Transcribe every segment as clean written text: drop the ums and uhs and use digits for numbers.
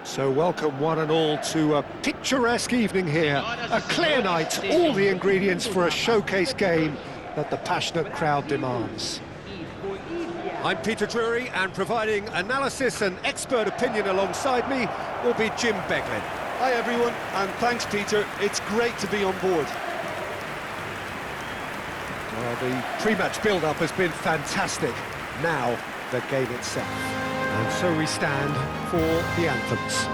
So welcome one and all to a picturesque evening here. A clear night, all the ingredients for a showcase game that the passionate crowd demands. I'm Peter Drury, and providing analysis and expert opinion alongside me will be Jim Beglin. Hi everyone, and thanks Peter, it's great to be on board. Well, the pre-match build-up has been fantastic. Now, the game itself. And so we stand for the anthems.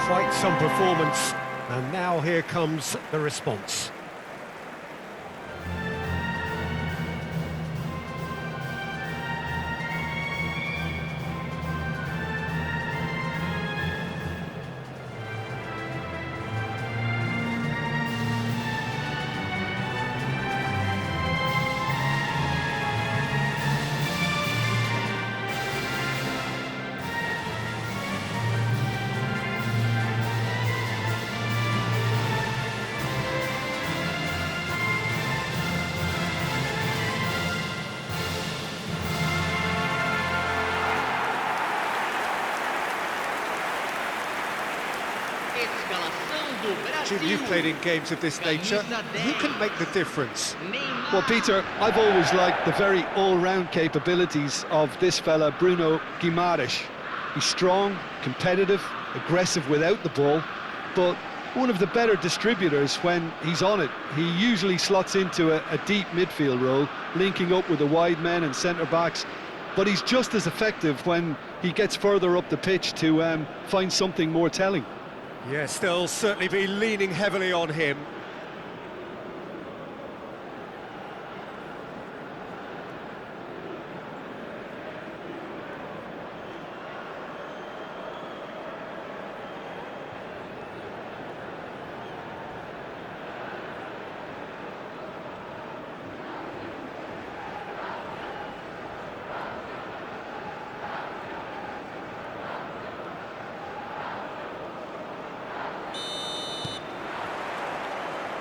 Quite some performance, and now here comes the response. Jim, you've played in games of this nature. Who can make the difference? Well, Peter, I've always liked the very all-round capabilities of this fella, Bruno Guimaraes. He's strong, competitive, aggressive without the ball, but one of the better distributors when he's on it. He usually slots into a deep midfield role, linking up with the wide men and centre-backs, but he's just as effective when he gets further up the pitch to find something more telling. Yes, they'll certainly be leaning heavily on him.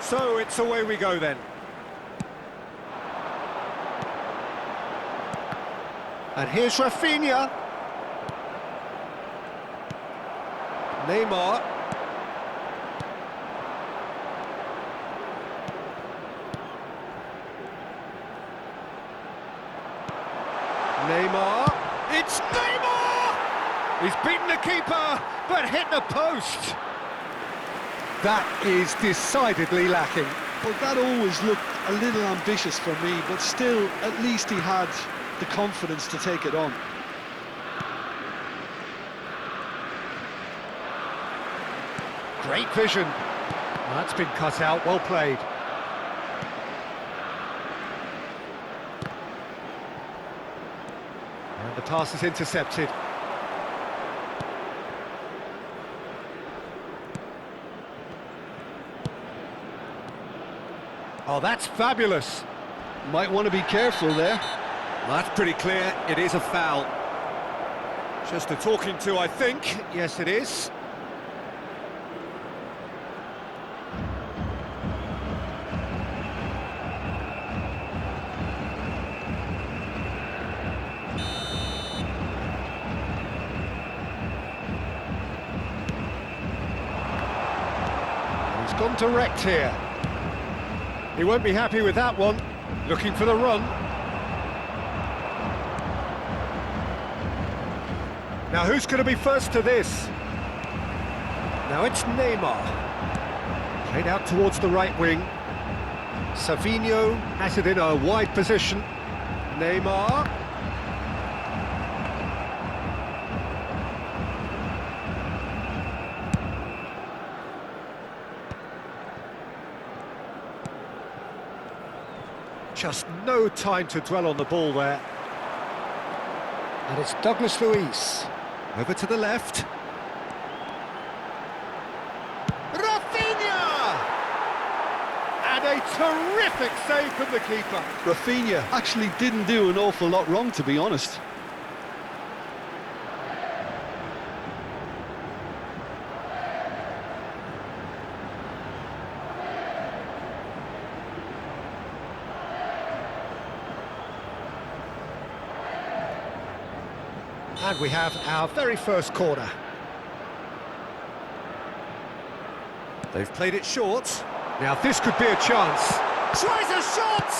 So it's away we go then. And here's Rafinha. Neymar. Neymar. It's Neymar! He's beaten the keeper, but hit the post. That is decidedly lacking. Well, that always looked a little ambitious for me, but still, at least he had the confidence to take it on. Great vision. That's been cut out, well played. And the pass is intercepted. Oh, that's fabulous. Might want to be careful there. That's pretty clear, it is a foul. Just a talking to, I think. Yes, it is. He's gone direct here. He won't be happy with that one. Looking for the run. Now who's going to be first to this? Now it's Neymar. Played out towards the right wing. Savinho has it in a wide position. Neymar. Just no time to dwell on the ball there. And it's Douglas Luiz. Over to the left. terrific save from the keeper. Rafinha actually didn't do an awful lot wrong, to be honest. And we have our very first corner. They've played it short. Now this could be a chance. Tries a shot!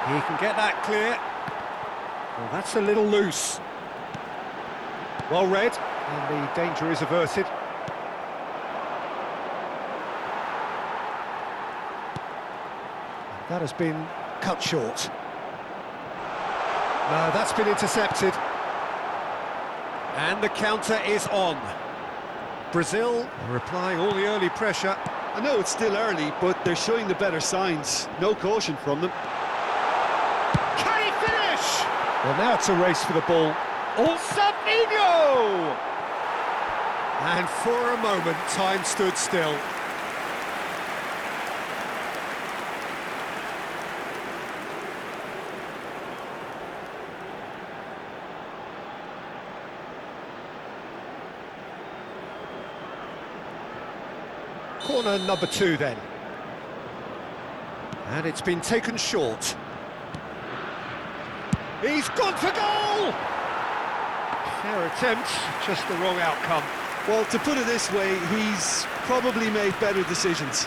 He can get that clear. Well, that's a little loose. Well read, and the danger is averted. That has been cut short. No, that's been intercepted. And the counter is on. Brazil are applying all the early pressure. I know it's still early, but they're showing the better signs. No caution from them. Can he finish? Well, now it's a race for the ball. Oh, Savinho! And for a moment, time stood still. Corner number 2 then. And it's been taken short. He's gone for goal! Fair attempt, just the wrong outcome. Well, to put it this way, he's probably made better decisions.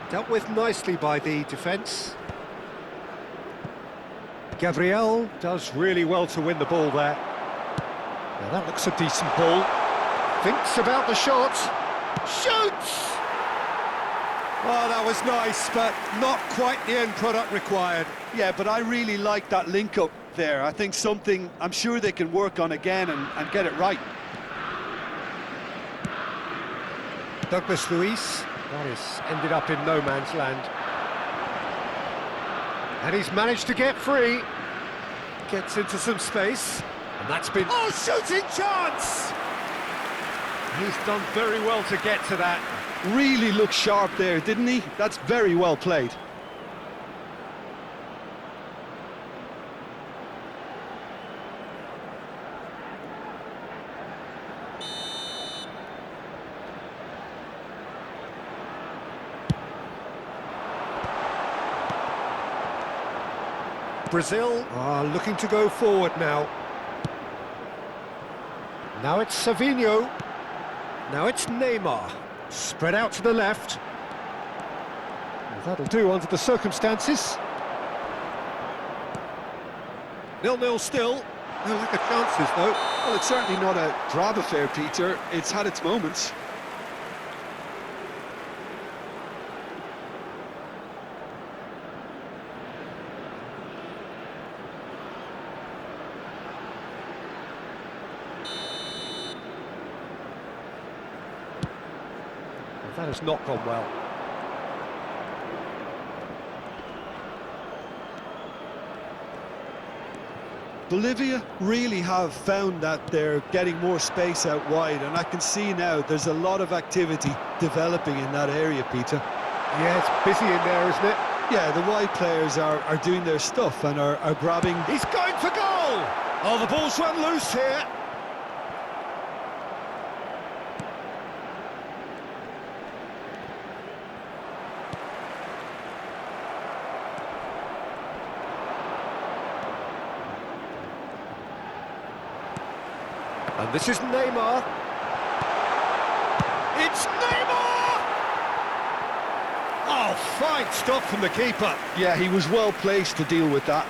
Dealt with nicely by the defence. Gabriel does really well to win the ball there. Now that looks a decent ball. Thinks about the shot. Shoots! Oh, that was nice, but not quite the end product required. Yeah, but I really like that link-up there. I think something I'm sure they can work on again and get it right. Douglas Luiz. That has ended up in no man's land. And he's managed to get free. Gets into some space. And that's been... Oh, shooting chance! He's done very well to get to that. Really looked sharp there, didn't he? That's very well played. Brazil are looking to go forward now. Now it's Savinho. Now it's Neymar. Spread out to the left. Well, that'll do under the circumstances. 0-0 still. No lack of chances, though. Well, it's certainly not a drab affair, Peter. It's had its moments. That has not gone well. Bolivia really have found that they're getting more space out wide, and I can see now there's a lot of activity developing in that area, Peter. Yeah, it's busy in there, isn't it? Yeah, the wide players are doing their stuff and are grabbing... He's going for goal! Oh, the ball's run loose here. And this is Neymar. It's Neymar! Oh, fine stop from the keeper. Yeah, he was well placed to deal with that.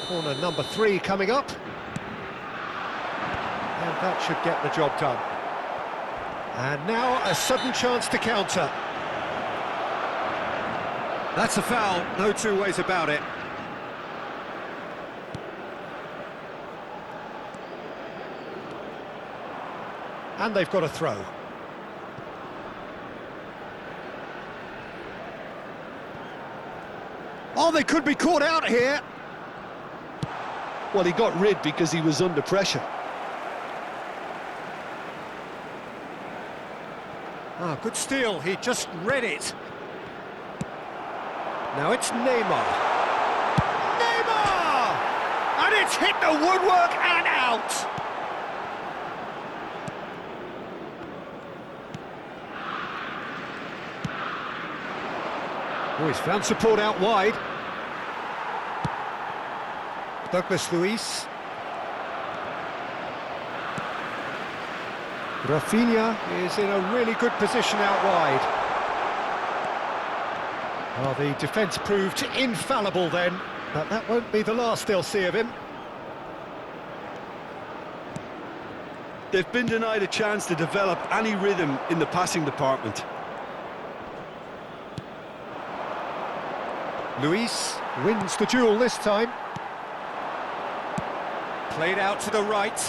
Corner number 3 coming up. And that should get the job done. And now a sudden chance to counter. That's a foul, no two ways about it. And they've got a throw. Oh, they could be caught out here. Well, he got rid because he was under pressure. Ah, good steal, he just read it. Now it's Neymar. Neymar! And it's hit the woodwork and out. Oh, he's found support out wide. Douglas Luiz. Rafinha is in a really good position out wide. Well, the defence proved infallible then, but that won't be the last they'll see of him. They've been denied a chance to develop any rhythm in the passing department. Luis wins the duel this time. Played out to the right.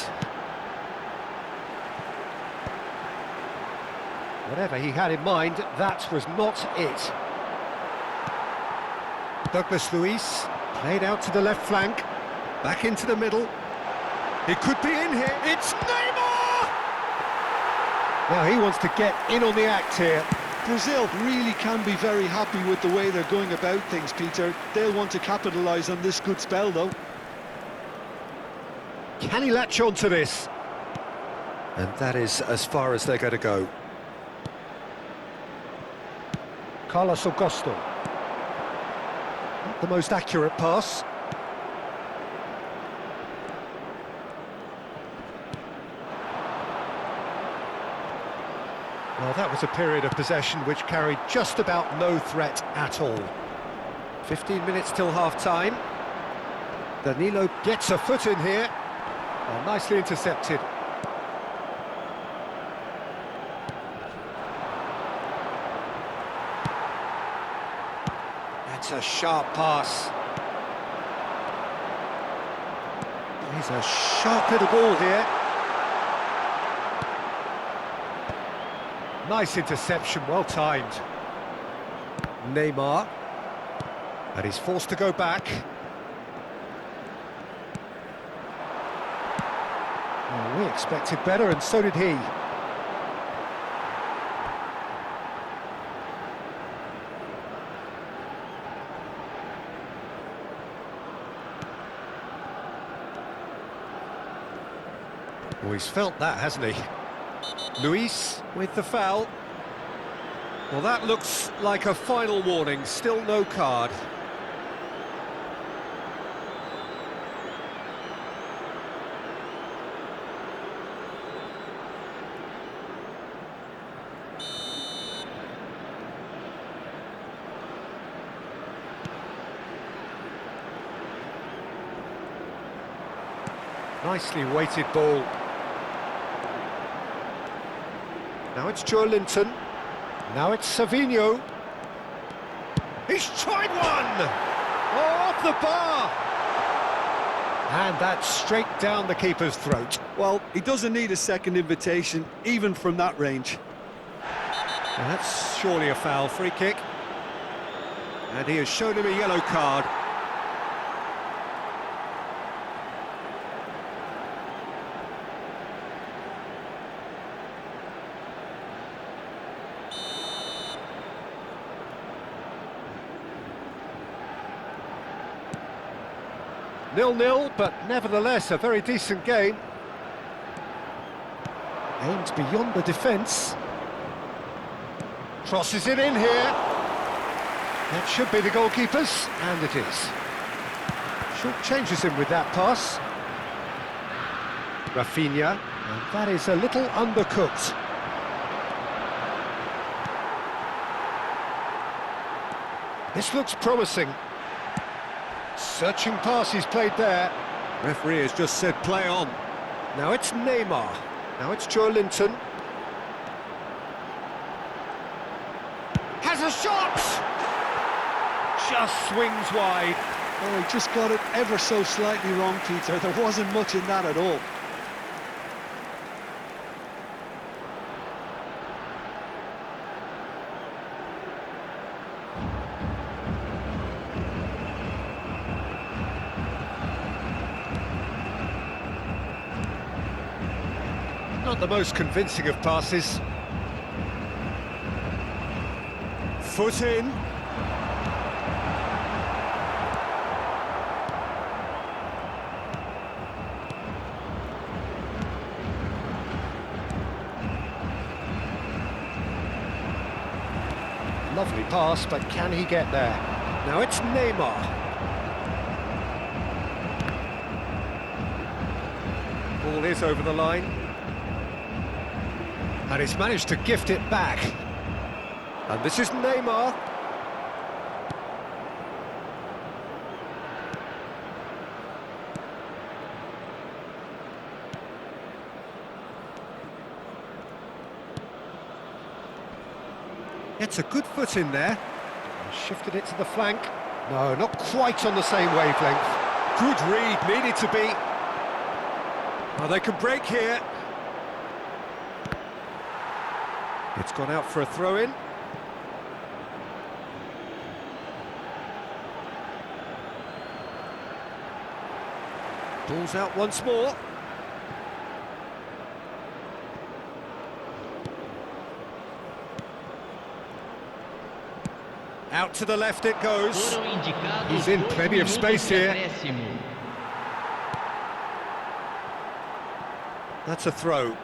Whatever he had in mind, that was not it. Douglas Luiz played out to the left flank, back into the middle. It could be in here. It's Neymar! Now he wants to get in on the act here. Brazil really can be very happy with the way they're going about things, Peter. They'll want to capitalise on this good spell, though. Can he latch on to this? And that is as far as they're going to go. Carlos Augusto. Not the most accurate pass. Well, that was a period of possession which carried just about no threat at all. 15 minutes till half-time. Danilo gets a foot in here. Oh, nicely intercepted. That's a sharp pass. He's a sharp little ball here. Nice interception, well timed. Neymar. And he's forced to go back. Well, we expected better, and so did he. Oh, he's felt that, hasn't he? Luis with the foul. Well, that looks like a final warning, still no card. Nicely weighted ball. Now it's Joelinton. Now it's Savinho. He's tried one! Oh, off the bar! And that's straight down the keeper's throat. Well, he doesn't need a second invitation, even from that range. Well, that's surely a foul, free kick. And he has shown him a yellow card. Nil-nil, but nevertheless a very decent game. Aimed beyond the defence. Crosses it in here. That should be the goalkeeper's, and it is. Short changes him with that pass. Rafinha, and that is a little undercooked. This looks promising. Searching pass he's played there. Referee has just said play on. Now it's Neymar. Now it's Joelinton. Has a shot! Just swings wide. Oh, he just got it ever so slightly wrong, Peter. There wasn't much in that at all. Not the most convincing of passes. Foot in. Lovely pass, but can he get there? Now it's Neymar. Ball is over the line. And he's managed to gift it back. And this is Neymar. Gets a good foot in there. And shifted it to the flank. No, not quite on the same wavelength. Good read, needed to be. Well, they can break here. It's gone out for a throw-in. Ball's out once more. Out to the left it goes. He's in plenty of space here. That's a throw.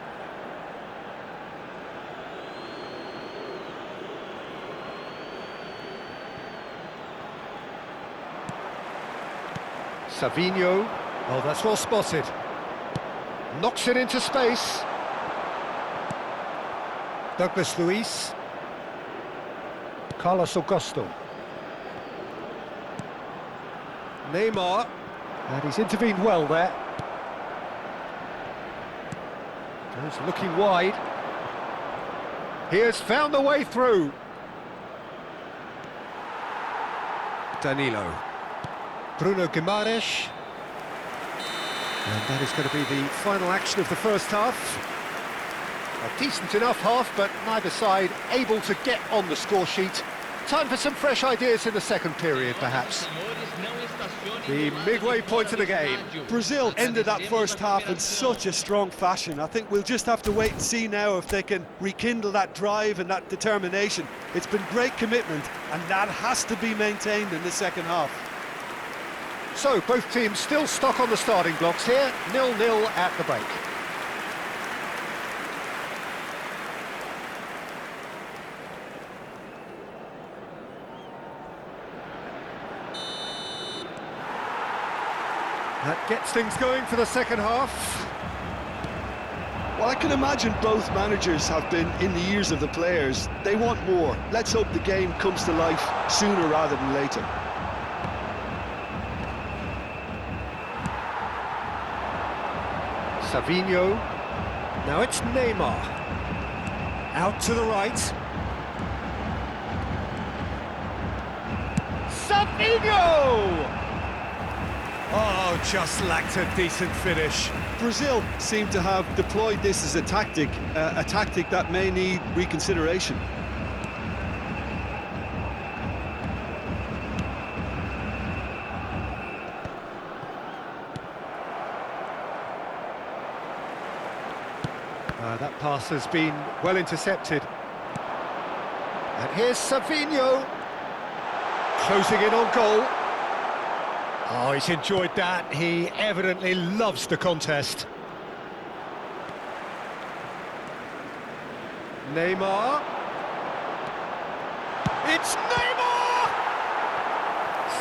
Savinho. Oh, that's well spotted. Knocks it into space. Douglas Luiz. Carlos Augusto. Neymar. And he's intervened well there. Goes looking wide. He has found the way through. Danilo. Bruno Guimaraes. And that is going to be the final action of the first half. A decent enough half, but neither side able to get on the score sheet. Time for some fresh ideas in the second period, perhaps. The midway point of the game. Brazil ended that first half in such a strong fashion. I think we'll just have to wait and see now if they can rekindle that drive and that determination. It's been great commitment, and that has to be maintained in the second half. So, both teams still stuck on the starting blocks here, 0-0 at the break. That gets things going for the second half. Well, I can imagine both managers have been in the ears of the players. They want more. Let's hope the game comes to life sooner rather than later. Savinho. Now it's Neymar. Out to the right. Savinho! Oh, just lacked a decent finish. Brazil seem to have deployed this as a tactic that may need reconsideration. That pass has been well intercepted. And here's Savinho. Closing in on goal. Oh, he's enjoyed that. He evidently loves the contest. Neymar. It's Neymar!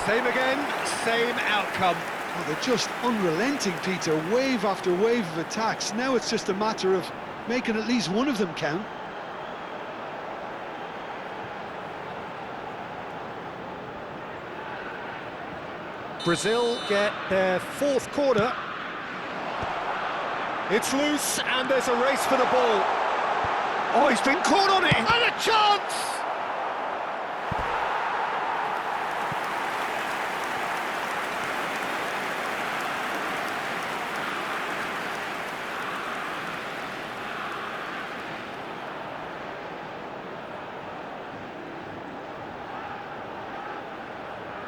Same again, same outcome. Oh, they're just unrelenting, Peter. Wave after wave of attacks. Now it's just a matter of making at least one of them count. Brazil get their fourth corner. It's loose, and there's a race for the ball. Oh, he's been caught on it, and a chance!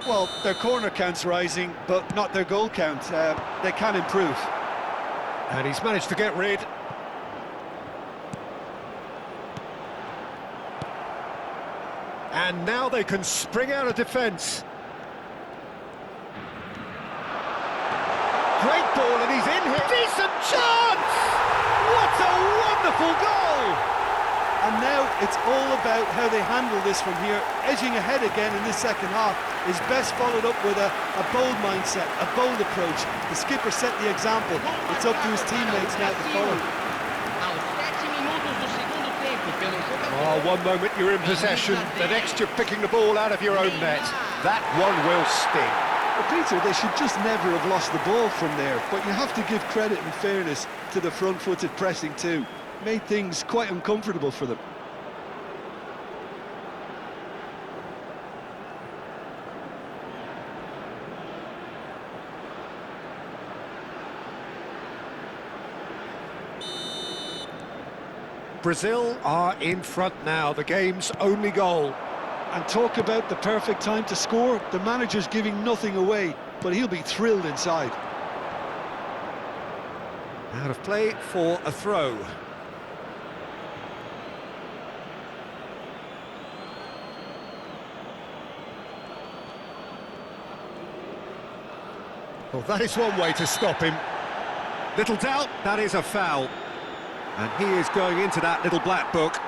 Well, their corner count's rising, but not their goal count. They can improve. And he's managed to get rid. And now they can spring out of defence. Great ball, and he's in here. Decent chance! What a wonderful goal! And now it's all about how they handle this from here. Edging ahead again in this second half is best followed up with a bold mindset, a bold approach. The skipper set the example. It's up to his teammates now to follow. Oh, one moment you're in possession, the next you're picking the ball out of your own net. That one will sting. Well, Peter, they should just never have lost the ball from there, but you have to give credit and fairness to the front-footed pressing too. Made things quite uncomfortable for them. Brazil are in front now, the game's only goal. And talk about the perfect time to score. The manager's giving nothing away, but he'll be thrilled inside. Out of play for a throw. Well, that is one way to stop him. Little doubt, that is a foul. And he is going into that little black book.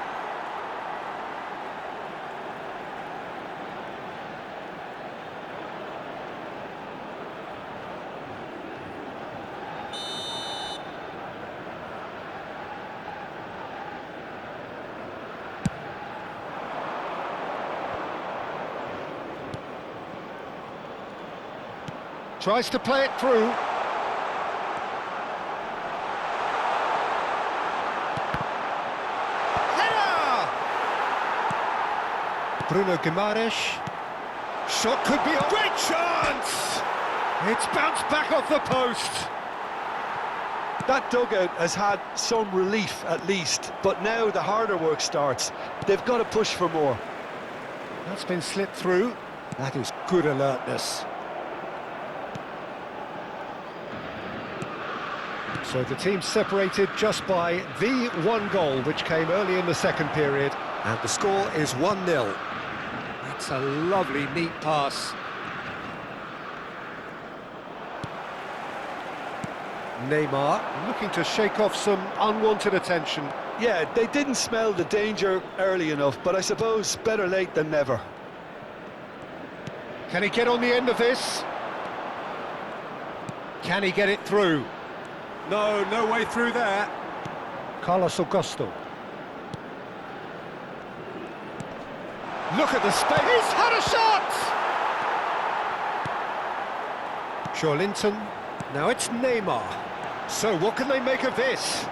Tries to play it through. Header! Bruno Guimaraes. Shot could be a great chance! It's bounced back off the post. That dugout has had some relief at least, but now the harder work starts. They've got to push for more. That's been slipped through. That is good alertness. So the team separated just by the one goal, which came early in the second period, and the score is 1-0. That's a lovely, neat pass. Neymar looking to shake off some unwanted attention. Yeah, they didn't smell the danger early enough, but I suppose better late than never. Can he get on the end of this? Can he get it through? No, no way through there. Carlos Augusto. Look at the space. He's had a shot! Joelinton. Now it's Neymar. So what can they make of this?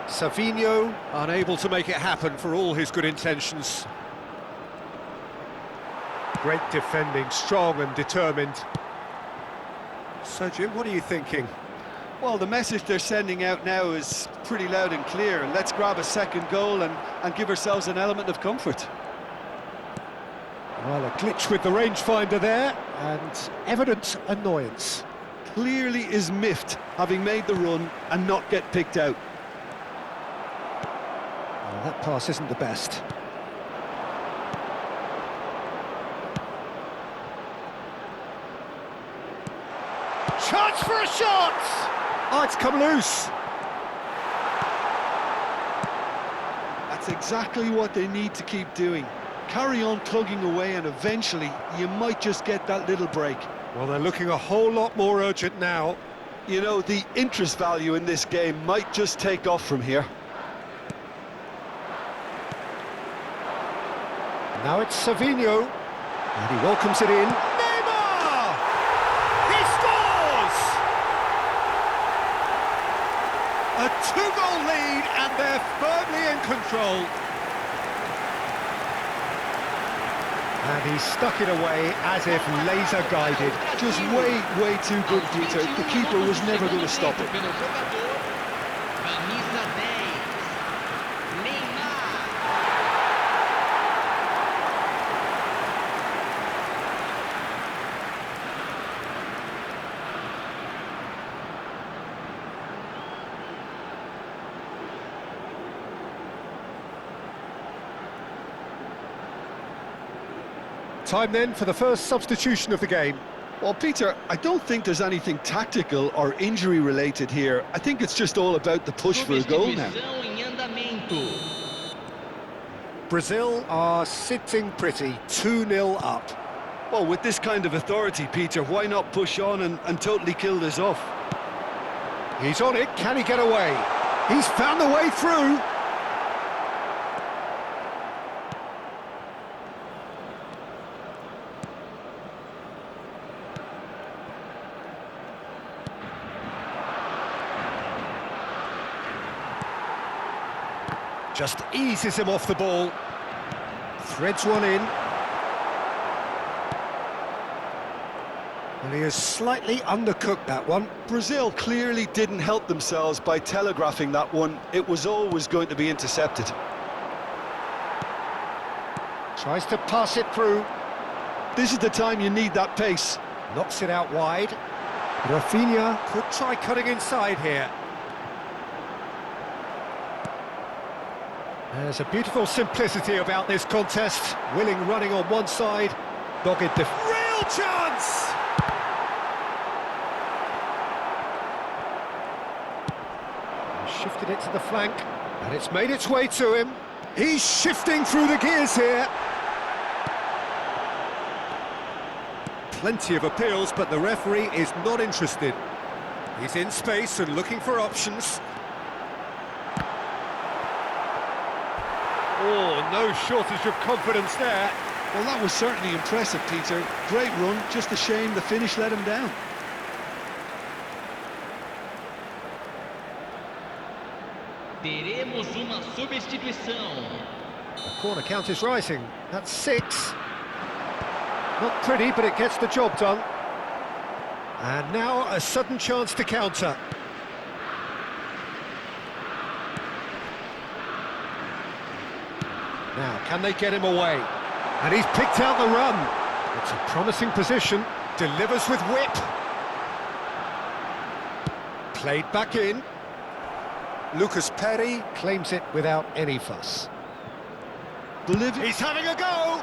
Savinho, unable to make it happen for all his good intentions. Great defending, strong and determined. So, Jim, what are you thinking? Well, the message they're sending out now is pretty loud and clear. Let's grab a second goal and give ourselves an element of comfort. Well, a glitch with the rangefinder there, and evident annoyance. Clearly is miffed, having made the run and not get picked out. Well, that pass isn't the best. Chance for a shot! Oh, it's come loose. That's exactly what they need to keep doing. Carry on plugging away and eventually you might just get that little break. Well, they're looking a whole lot more urgent now. You know, the interest value in this game might just take off from here. Now it's Savinho, and he welcomes it in. Neymar! He scores! A two-goal lead, and they're firmly in control. And he stuck it away as if laser-guided. Just way too good, Peter. The keeper was never going to stop it. Time then for the first substitution of the game. Well, Peter, I don't think there's anything tactical or injury-related here. I think it's just all about the push for a goal now. Brazil are sitting pretty, 2-0 up. Well, with this kind of authority, Peter, why not push on and totally kill this off? He's on it, can he get away? He's found the way through! Just eases him off the ball. Threads one in. And he has slightly undercooked that one. Brazil clearly didn't help themselves by telegraphing that one. It was always going to be intercepted. Tries to pass it through. This is the time you need that pace. Knocks it out wide. Rafinha could try cutting inside here. There's a beautiful simplicity about this contest. Willing running on one side, dogged real chance! Shifted it to the flank, and it's made its way to him. He's shifting through the gears here. Plenty of appeals, but the referee is not interested. He's in space and looking for options. Oh, no shortage of confidence there. Well, that was certainly impressive, Peter. Great run, just a shame the finish let him down. Teremos uma substituição. The corner count is rising. That's 6. Not pretty, but it gets the job done. And now a sudden chance to counter. Now, can they get him away? And he's picked out the run. It's a promising position. Delivers with whip. Played back in. Lucas Perry claims it without any fuss. Bolivia. He's having a go!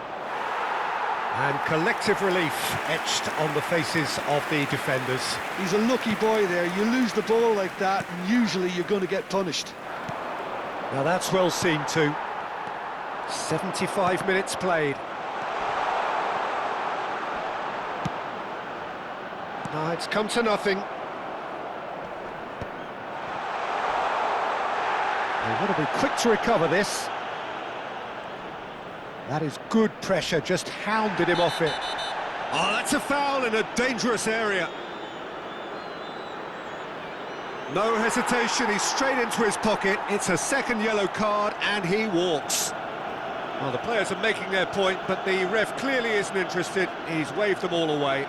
And collective relief etched on the faces of the defenders. He's a lucky boy there. You lose the ball like that, and usually you're going to get punished. Now that's well seen too. 75 minutes played. No, it's come to nothing. They want to be quick to recover this. That is good pressure, just hounded him off it. Oh, that's a foul in a dangerous area. No hesitation, he's straight into his pocket. It's a second yellow card and he walks. Well, the players are making their point, but the ref clearly isn't interested. He's waved them all away.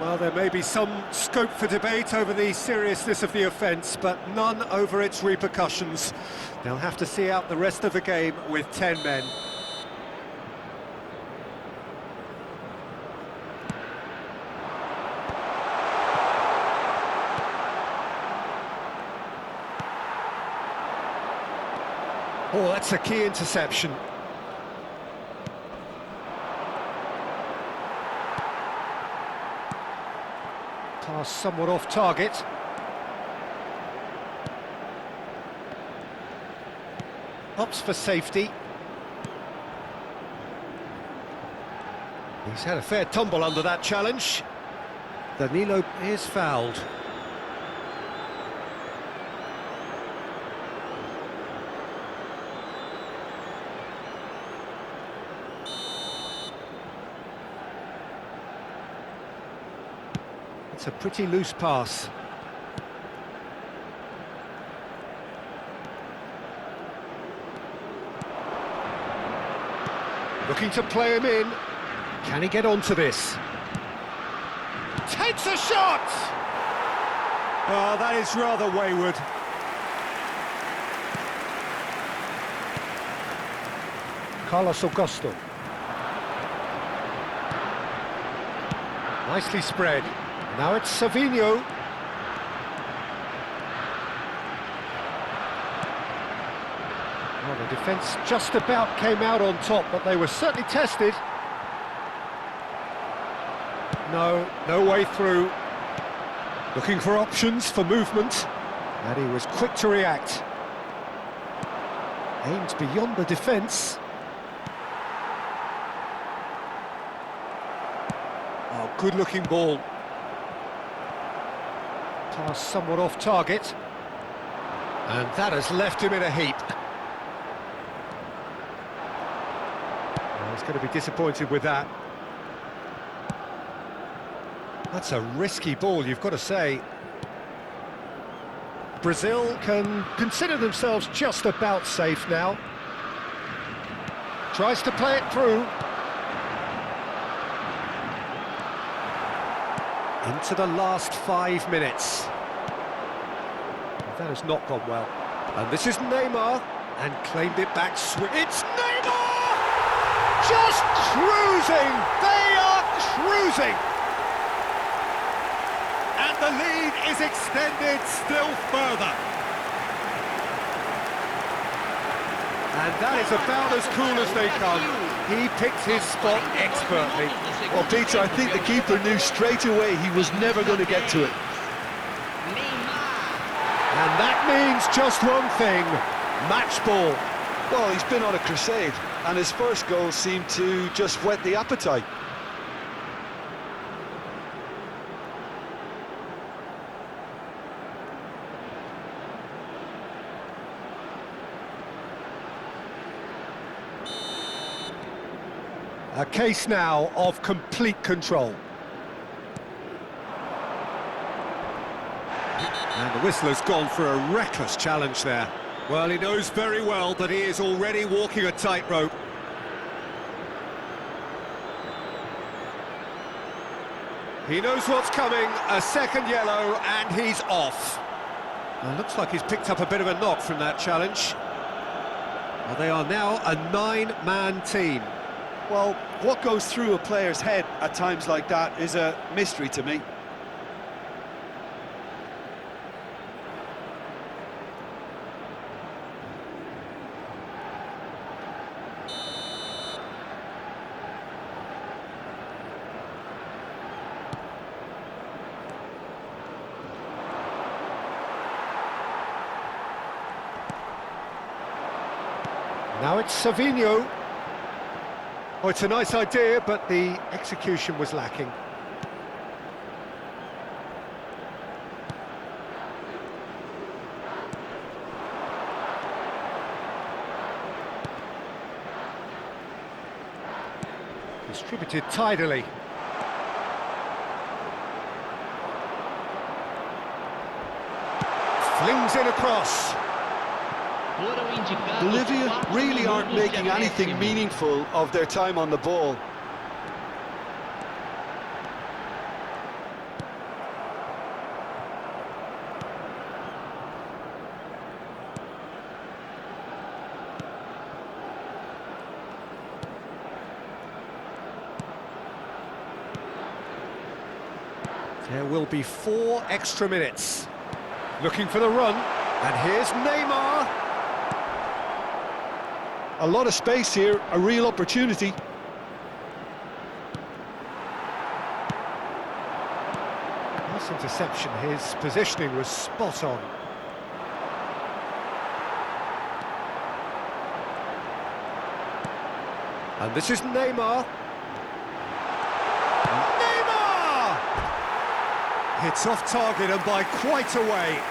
Well, there may be some scope for debate over the seriousness of the offence, but none over its repercussions. They'll have to see out the rest of the game with 10 men. Oh, that's a key interception. Pass somewhat off target. Opts for safety. He's had a fair tumble under that challenge. Danilo is fouled. It's a pretty loose pass. Looking to play him in. Can he get onto this? Takes a shot! Oh, that is rather wayward. Carlos Augusto. Nicely spread. Now it's Savinho. Well, the defence just about came out on top, but they were certainly tested. No way through. Looking for options for movement, and he was quick to react. Aimed beyond the defence. Oh, good-looking ball. Pass somewhat off target. And that has left him in a heap. Well, he's going to be disappointed with that. That's a risky ball, you've got to say. Brazil can consider themselves just about safe now. Tries to play it through. Into the last 5 minutes. That has not gone well. And this is Neymar, and claimed it back. It's Neymar! Just cruising! They are cruising! And the lead is extended still further. And that is about as cool as they come. He picked his spot expertly. Well, Peter, I think the keeper knew straight away he was never going to get to it. And that means just one thing, match ball. Well, he's been on a crusade, and his first goal seemed to just whet the appetite. A case now of complete control. And the whistler's gone for a reckless challenge there. Well, he knows very well that he is already walking a tightrope. He knows what's coming, a second yellow, and he's off. Well, looks like he's picked up a bit of a knock from that challenge. Well, they are now a 9-man team. Well, what goes through a player's head at times like that is a mystery to me. Now it's Savinho. Oh, it's a nice idea, but the execution was lacking. Distributed tidily. Flings in across. Bolivia really aren't making anything meaningful of their time on the ball. There will be 4 extra minutes. Looking for the run, and here's Neymar. A lot of space here, a real opportunity. Nice interception, his positioning was spot on. And this is Neymar. Neymar! Hits off target and by quite a way.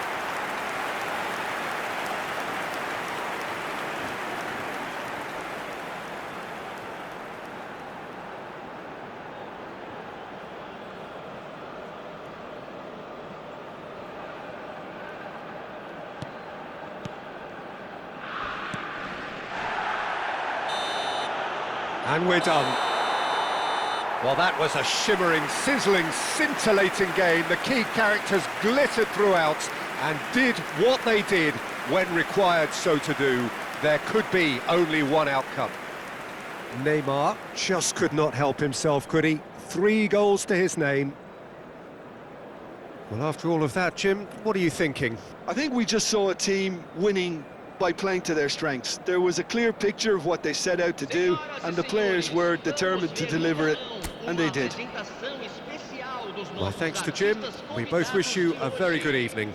And we're done. Well, that was a shimmering, sizzling, scintillating game. The key characters glittered throughout and did what they did when required so to do. There could be only one outcome. Neymar just could not help himself, could he? 3 goals to his name. Well, after all of that, Jim, what are you thinking? I think we just saw a team winning by playing to their strengths. There was a clear picture of what they set out to do, and the players were determined to deliver it. And they did. My thanks to Jim. We both wish you a very good evening.